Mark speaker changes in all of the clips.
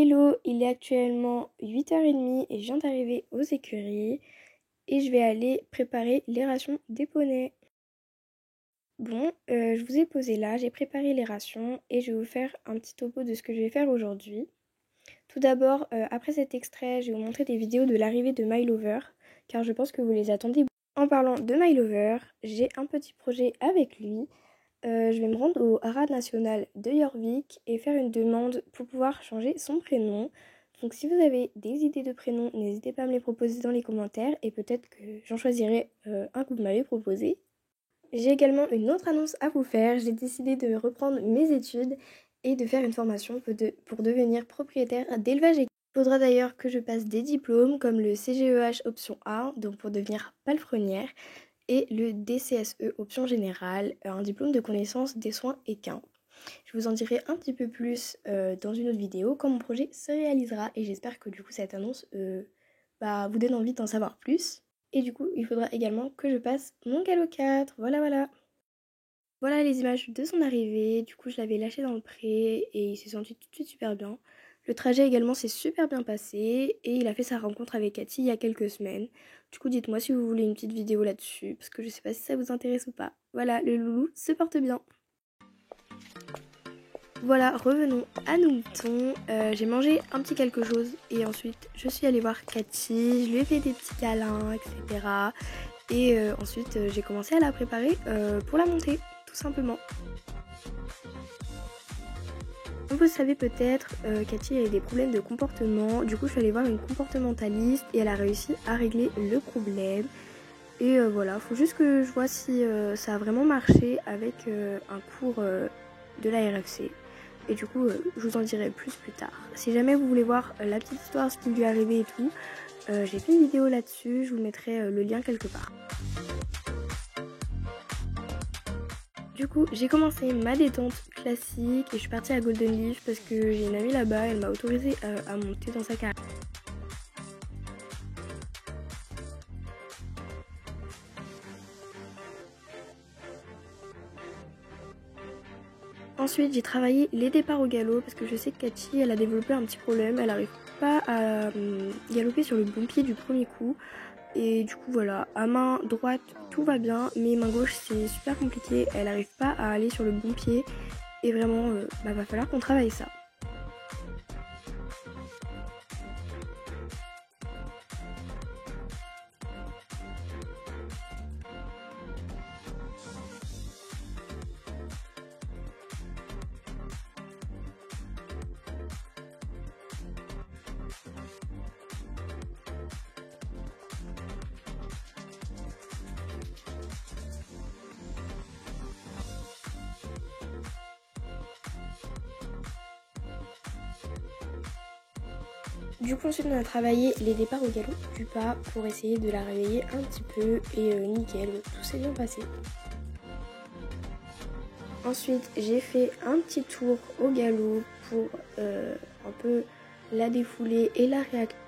Speaker 1: Hello, il est actuellement 8h30 et je viens d'arriver aux écuries et je vais aller préparer les rations des poneys. Bon, je vous ai posé là, j'ai préparé les rations et je vais vous faire un petit topo de ce que je vais faire aujourd'hui. Tout d'abord, après cet extrait, je vais vous montrer des vidéos de l'arrivée de My Lover car je pense que vous les attendez. En parlant de My Lover, j'ai un petit projet avec lui. Je vais me rendre au Haras national de Jorvik et faire une demande pour pouvoir changer son prénom. Donc si vous avez des idées de prénoms, n'hésitez pas à me les proposer dans les commentaires et peut-être que j'en choisirai un que vous m'avez proposé. J'ai également une autre annonce à vous faire. J'ai décidé de reprendre mes études et de faire une formation pour devenir propriétaire d'élevage. Il faudra d'ailleurs que je passe des diplômes comme le CGEH option A, donc pour devenir palefrenière, et le DCSE option générale, un diplôme de connaissance des soins équins. Je vous en dirai un petit peu plus dans une autre vidéo quand mon projet se réalisera et j'espère que du coup cette annonce vous donne envie d'en savoir plus. Et du coup il faudra également que je passe mon galop 4, voilà. Voilà les images de son arrivée, du coup je l'avais lâché dans le pré et il s'est senti tout de suite super bien. Le trajet également s'est super bien passé et il a fait sa rencontre avec Cathy il y a quelques semaines. Du coup dites-moi si vous voulez une petite vidéo là-dessus parce que je sais pas si ça vous intéresse ou pas. Voilà, le loulou se porte bien. Voilà, revenons à nos moutons. J'ai mangé un petit quelque chose et ensuite je suis allée voir Cathy, je lui ai fait des petits câlins, etc. Et ensuite j'ai commencé à la préparer pour la montée, tout simplement. Comme vous le savez peut-être, Cathy a des problèmes de comportement. Du coup je suis allée voir une comportementaliste et elle a réussi à régler le problème. Et voilà, faut juste que je vois si ça a vraiment marché avec un cours de la RFC. Et du coup, je vous en dirai plus tard. Si jamais vous voulez voir la petite histoire, ce qui lui est arrivé et tout, j'ai fait une vidéo là-dessus, je vous mettrai le lien quelque part. Du coup, j'ai commencé ma détente classique et je suis partie à Golden Leaf parce que j'ai une amie là-bas, elle m'a autorisée à monter dans sa carrière. Ensuite, j'ai travaillé les départs au galop parce que je sais que Cathy, elle a développé un petit problème. Elle n'arrive pas à galoper sur le bon pied du premier coup. Et du coup, voilà, à main droite, tout va bien, mais main gauche, c'est super compliqué. Elle n'arrive pas à aller sur le bon pied. Et vraiment, va falloir qu'on travaille ça. Du coup ensuite on a travaillé les départs au galop du pas pour essayer de la réveiller un petit peu et nickel, tout s'est bien passé. Ensuite j'ai fait un petit tour au galop pour un peu la défouler et la réactiver.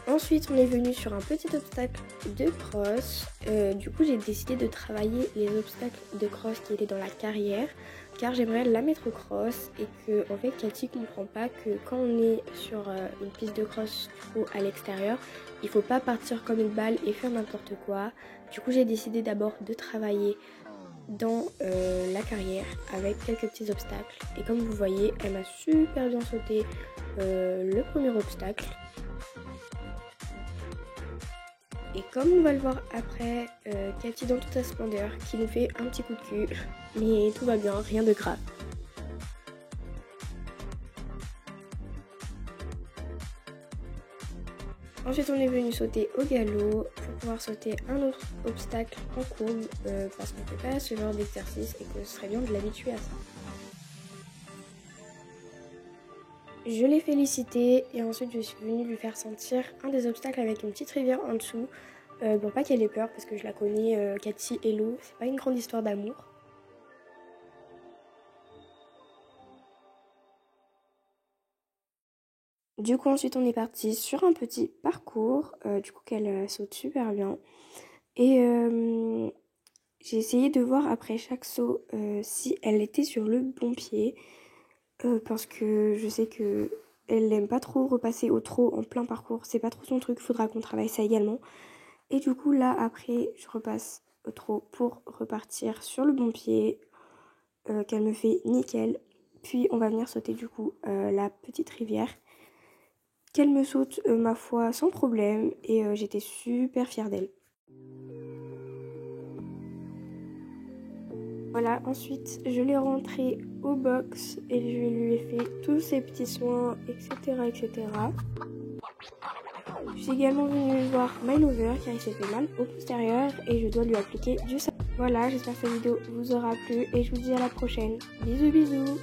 Speaker 1: Ensuite, on est venu sur un petit obstacle de cross. Du coup, j'ai décidé de travailler les obstacles de cross qui étaient dans la carrière, car j'aimerais la mettre au cross et que, en fait, Cathy comprend pas que quand on est sur une piste de cross du coup, à l'extérieur, il faut pas partir comme une balle et faire n'importe quoi. Du coup, j'ai décidé d'abord de travailler dans la carrière avec quelques petits obstacles. Et comme vous voyez, elle m'a super bien sauté le premier obstacle. Et comme on va le voir après, Cathy dans toute sa splendeur qui nous fait un petit coup de cul. Mais tout va bien, rien de grave. Ensuite on est venu sauter au galop pour pouvoir sauter un autre obstacle en courbe parce qu'on ne fait pas ce genre d'exercice et que ce serait bien de l'habituer à ça. Je l'ai félicité et ensuite je suis venue lui faire sentir un des obstacles avec une petite rivière en dessous. Bon, pas qu'elle ait peur parce que je la connais, Cathy et l'eau, c'est pas une grande histoire d'amour. Du coup ensuite on est parti sur un petit parcours, du coup qu'elle saute super bien. Et j'ai essayé de voir après chaque saut si elle était sur le bon pied. Parce que je sais que elle n'aime pas trop repasser au trot en plein parcours. C'est pas trop son truc, faudra qu'on travaille ça également. Et du coup là après je repasse au trot pour repartir sur le bon pied. Qu'elle me fait nickel. Puis on va venir sauter du coup la petite rivière. Qu'elle me saute ma foi sans problème et j'étais super fière d'elle. Voilà, ensuite je l'ai rentrée au box et je lui ai fait tous ses petits soins, etc. etc. Je suis également venue voir My Lover car il s'est fait mal au postérieur et je dois lui appliquer du savon. Voilà, j'espère que cette vidéo vous aura plu et je vous dis à la prochaine. Bisous bisous.